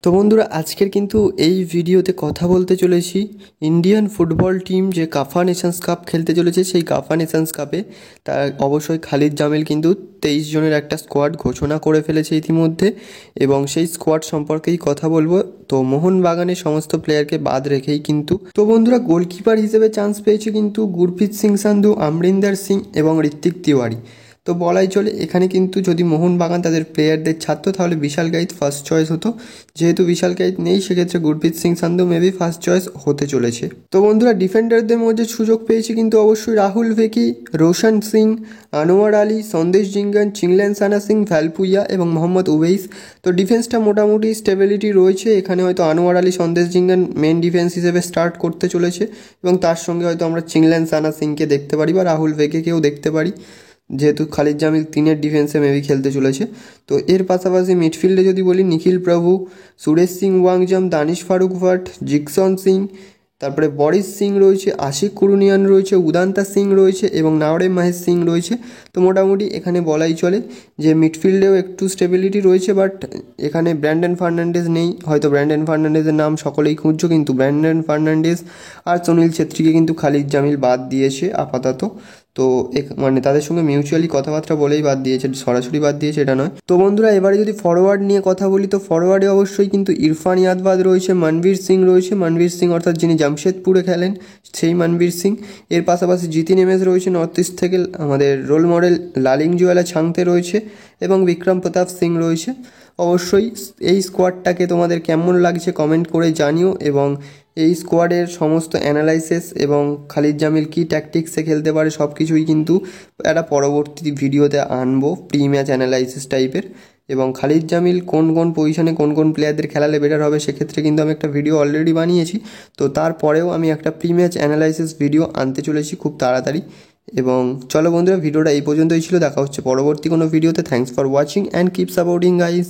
তো বন্ধুরা আজকের কিন্তু এই ভিডিওতে কথা বলতে চলেছি ইন্ডিয়ান ফুটবল টিম যে কাফা নেশনস কাপ খেলতে চলেছে সেই কাফা নেশনস কাপে তার অবশ্যই খালিদ জামিল কিন্তু 23 জনের একটা স্কোয়াড ঘোষণা করে ফেলেছে ইতিমধ্যে এবং সেই স্কোয়াড সম্পর্কেই কথা বলবো। তো মোহনবাগানের সমস্ত প্লেয়ারকে বাদ রেখেই কিন্তু তো বন্ধুরা গোলকিপার হিসেবে চান্স পেয়েছে কিন্তু গুরপ্রীত সিং সান্ধু, আমরিন্দর সিং এবং ঋত্বিক তিওয়ারি। তো বলাই চলে এখানে কিন্তু যদি মোহনবাগান তাদের প্লেয়ারদের ছাড়তো তাহলে বিশাল গাইত ফার্স্ট চয়েস হতো। যেহেতু বিশাল গাইত নেই সেক্ষেত্রে Gurpreet Singh Sandhu maybe first choice হতে চলেছে। তো বন্ধুরা ডিফেন্ডারদের মধ্যে সুযোগ পেয়েছে কিন্তু অবশ্যই রাহুল ভেকি, রোশন সিং, আনোয়ার আলী, সন্দেশ জিঙ্গান, চিংলেন সানা সিং, ভ্যালপুইয়া এবং মোহাম্মদ উবেইস। তো ডিফেন্সটা মোটামুটি স্টেবিলিটি রয়েছে। এখানে হয়তো আনোয়ার আলী, সন্দেশ জিঙ্গান মেন ডিফেন্স হিসেবে স্টার্ট করতে চলেছে এবং তার সঙ্গে হয়তো আমরা চিংলেন সানা সিংকে দেখতে পারি বা রাহুল ভেকেকেও দেখতে পারি, যেহেতু খালিদ জামিল 3-এর ডিফেন্সে মেবি খেলতে চলেছে। তো এর পাশাপাশি মিডফিল্ডে যদি বলি নিখিল প্রভু, সুরেশ সিং ওয়াংজাম, দানিশ ফারুক ভাট, জিকসন সিং, তারপরে বরিস সিং রয়েছে, আশিক কুরুনিয়ান রয়েছে, উদান্তা সিং রয়েছে এবং নাওরে মহেশ সিং রয়েছে। তো মোটামুটি এখানে বলাই চলে যে মিডফিল্ডেও একটু স্টেবিলিটি রয়েছে, বাট এখানে ব্র্যান্ডন ফার্নান্ডেজ নেই। হয়তো ব্র্যান্ডন ফার্নান্ডেজের নাম সকলেই খুঁজছো, কিন্তু ব্র্যান্ডন ফার্নান্ডেজ আর সুনীল ছেত্রীকে কিন্তু খালিদ জামিল বাদ দিয়েছে আপাতত। তো মানে তাদের সঙ্গে মিউচুয়ালি কথাবার্তা বলেই বাদ দিয়েছে, সরাসরি বাদ দিয়েছে এটা নয়। তো বন্ধুরা এবারে যদি ফরওয়ার্ড নিয়ে কথা বলি তো ফরওয়ার্ডে অবশ্যই কিন্তু ইরফান ইয়াদবাদ রয়েছে, মনবীর সিং রয়েছে, মনবীর সিং অর্থাৎ যিনি জামশেদপুরে খেলেন সেই মনবীর সিং। এর পাশাপাশি জিতিন এমএস রয়েছে নর্থ ইস্ট থেকে, আমাদের রোল মডেল লালিংজুয়ালা ছাংতে রয়েছে এবং বিক্রম প্রতাপ সিং রয়েছে। অবশ্যই এই স্কোয়াডটাকে তোমাদের কেমন লাগছে কমেন্ট করে জানিও এবং এই স্কোয়াডের সমস্ত অ্যানালাইসিস এবং খালিদ জামিল কী ট্যাকটিক্সে খেলতে পারে সব কিছুই কিন্তু একটা পরবর্তী ভিডিওতে আনবো, প্রি ম্যাচ অ্যানালাইসিস টাইপের। এবং খালিদ জামিল কোন কোন পজিশনে কোন কোন প্লেয়ারদের খেলালে বেটার হবে সেক্ষেত্রে কিন্তু আমি একটা ভিডিও অলরেডি বানিয়েছি। তো তারপরেও আমি একটা প্রি ম্যাচ অ্যানালাইসিস ভিডিও আনতে চলেছি খুব তাড়াতাড়ি। এবং চলো বন্ধুরা ভিডিওটা এই পর্যন্তই ছিল, দেখা হচ্ছে পরবর্তী কোনো ভিডিওতে। Thanks for watching and keep supporting guys.